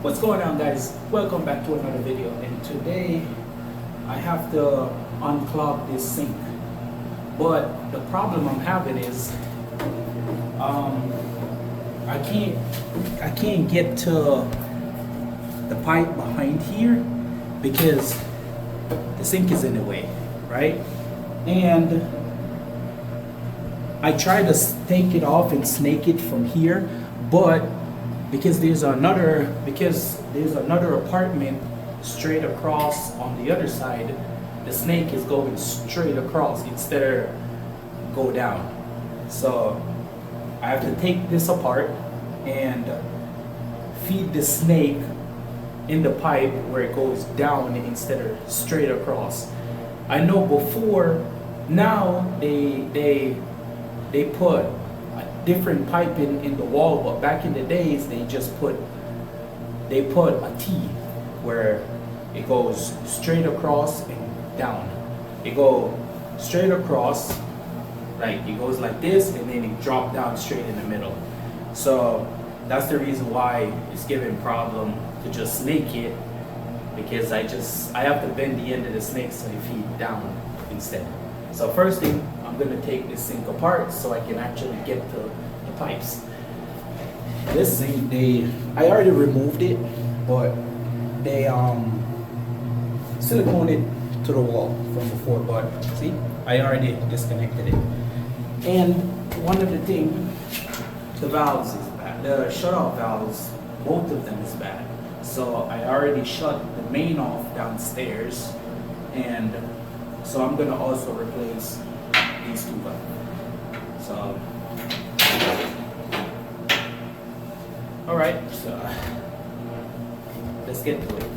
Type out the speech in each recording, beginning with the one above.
What's going on, guys? Welcome back to another video, and today I have to unclog this sink. But the problem I'm having is I can't get to the pipe behind here because the sink is in the way, right? And I try to take it off and snake it from here, but because there's another apartment straight across on the other side, the snake is going straight across instead of go down. So I have to take this apart and feed the snake in the pipe where it goes down instead of straight across. I know before, now they put a different pipe in the wall, but back in the days they put a T where it goes straight across and down. It goes straight across, like it goes like this, and then it drop down straight in the middle. So that's the reason why it's giving problem to just snake it, because I have to bend the end of the snake so they feed down instead. So first thing, I'm gonna take this sink apart so I can actually get to the pipes. This sink, I already removed it, but they silicone it to the wall from before. But see, I already disconnected it. And one of the things, the valves is bad. The shut-off valves, both of them is bad. So I already shut the main off downstairs, and so I'm gonna also replace these two valves. So, all right, so let's get to it.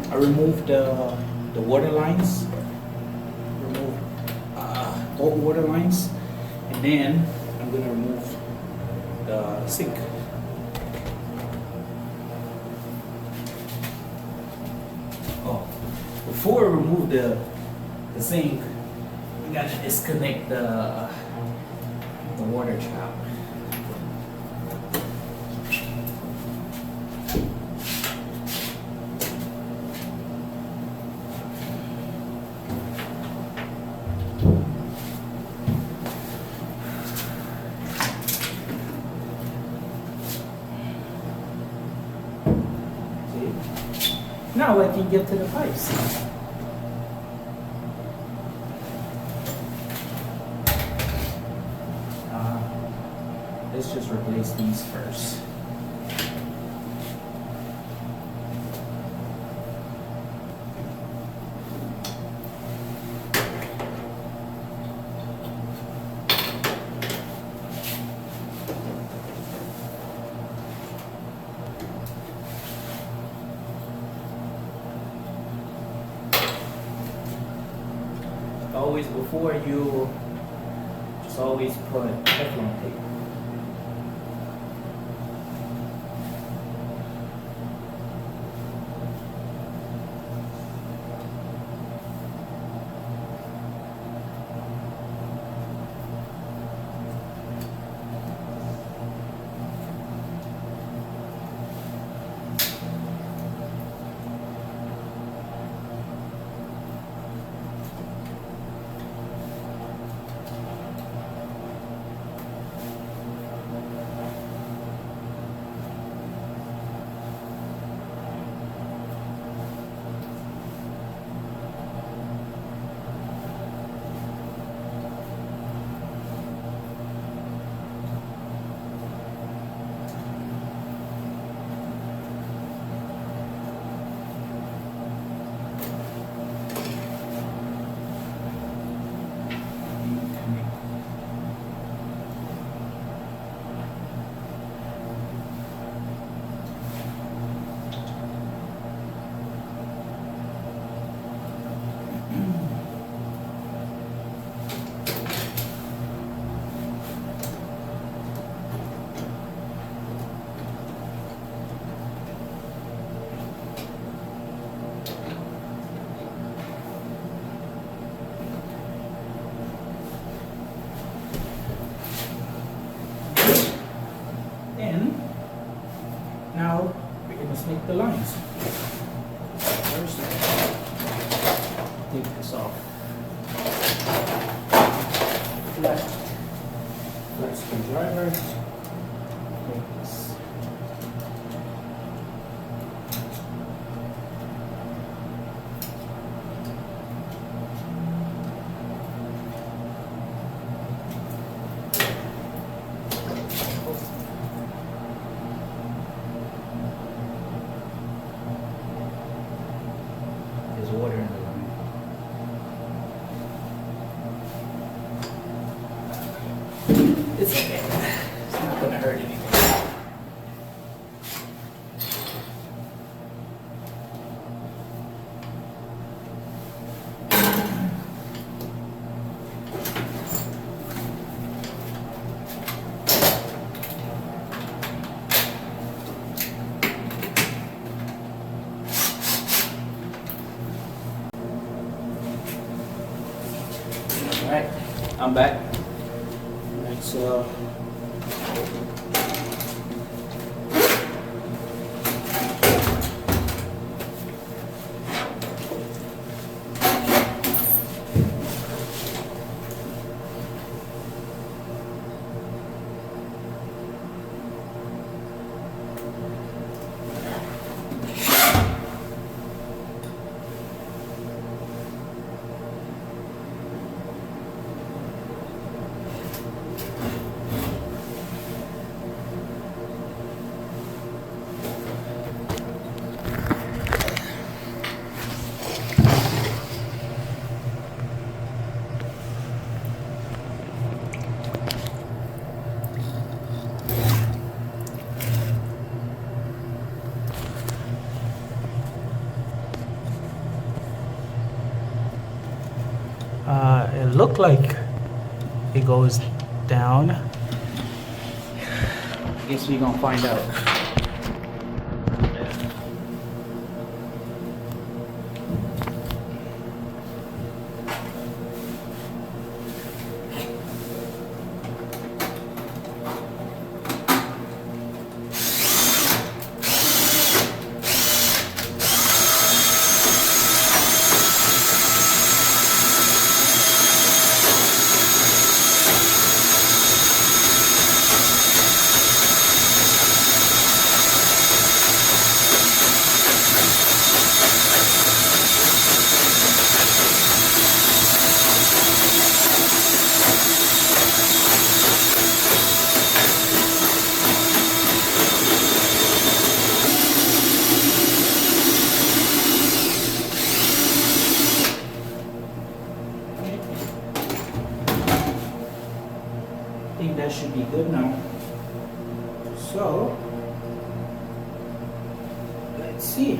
I removed the water lines, all water lines, and then I'm going to remove the sink. Oh, before I remove the sink, we got to disconnect the water trap. Now I can get to the pipes. Let's just replace these first. Always, before you just always put Teflon tape. the lines. First, take this off. Flat screwdriver. Take this. There's water in the line. It's okay. It's not gonna hurt anything. Alright, I'm back. Alright, so it looked like it goes down. I guess we're gonna find out. I think that should be good now. So, let's see.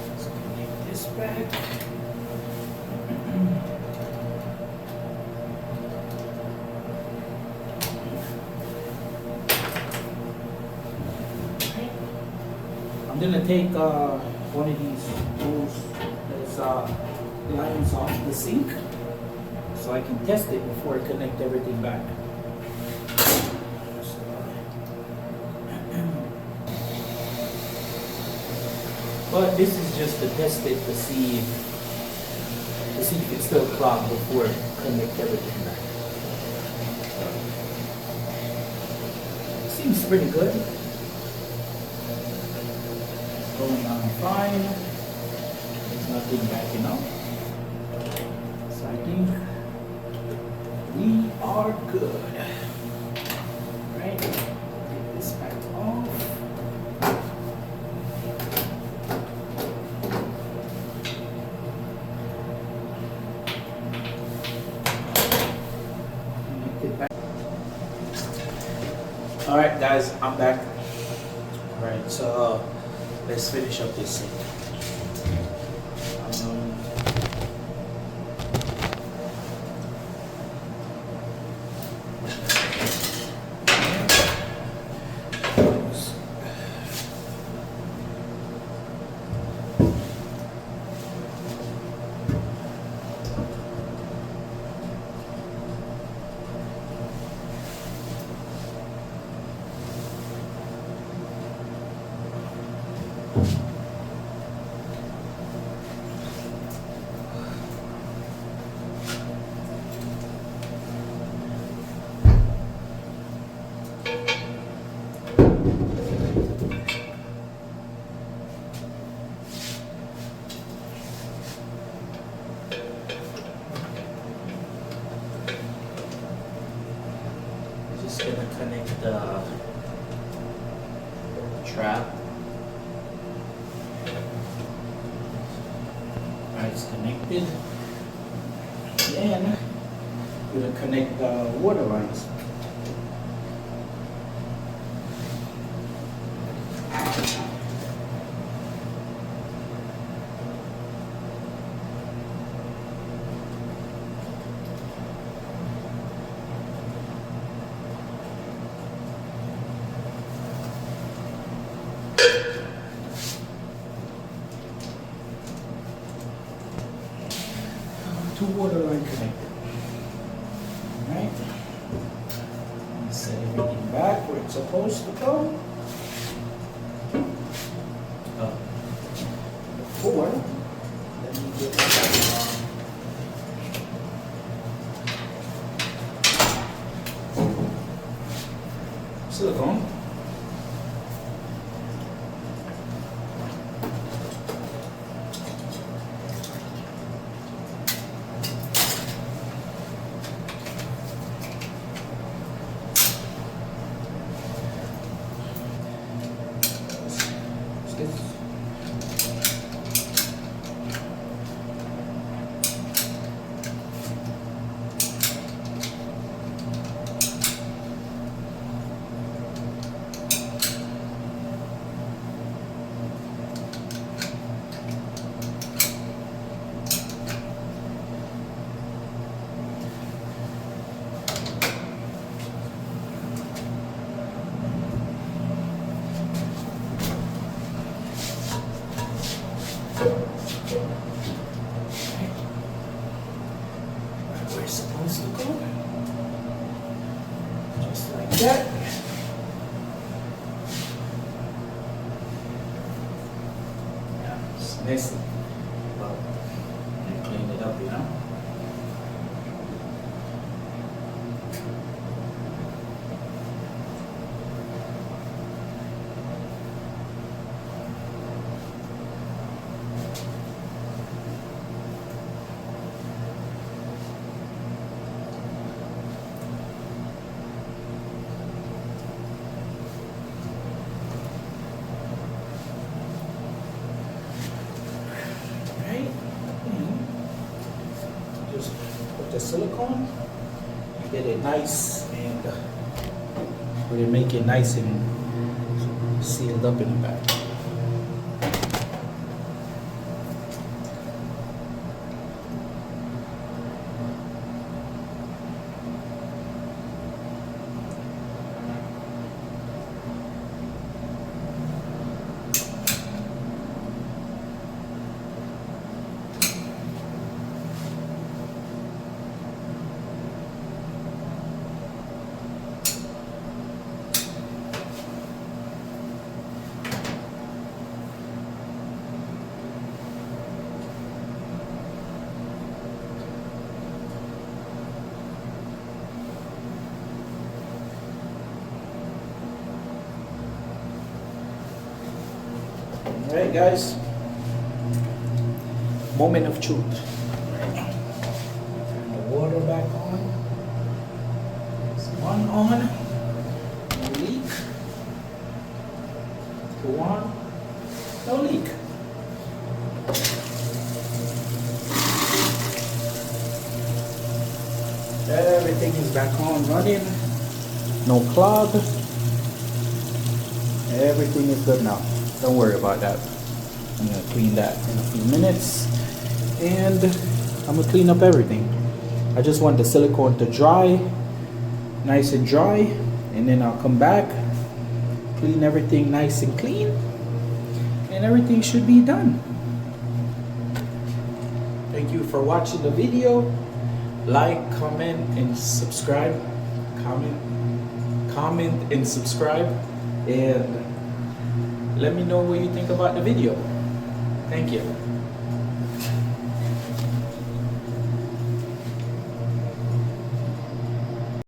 Let's connect this back. I'm gonna take one of these tools that's lines off the sink so I can test it before I connect everything back. But this is just to test it to see if it's still clogged before I connect everything back. Seems pretty good. Going on fine. There's nothing backing up. So I think we are good. Right? Get this back off. Connect it back. Alright guys, I'm back. Alright, so let's finish up this sink. Just gonna connect the trap. Alright, it's connected. Then we're gonna connect the water lines. Two water line connected. Alright. Set everything back where it's supposed to go. Before, let me get that silicone. Where it's supposed to go. Just like that. Yeah, it's messy, but I cleaned it up, you know. Just put the silicone, get it nice, and really make it nice and sealed up in the back. Alright guys, moment of truth. Turn the water back on. It's one on, no leak. Two on, no leak. Everything is back on running, no clog. Everything is good now. Don't worry about that. I'm gonna clean that in a few minutes, and I'm gonna clean up everything. I just want the silicone to dry, nice and dry, and then I'll come back, clean everything nice and clean, and everything should be done. Thank you for watching the video. Like, comment, and subscribe. Comment and subscribe, and let me know what you think about the video. Thank you.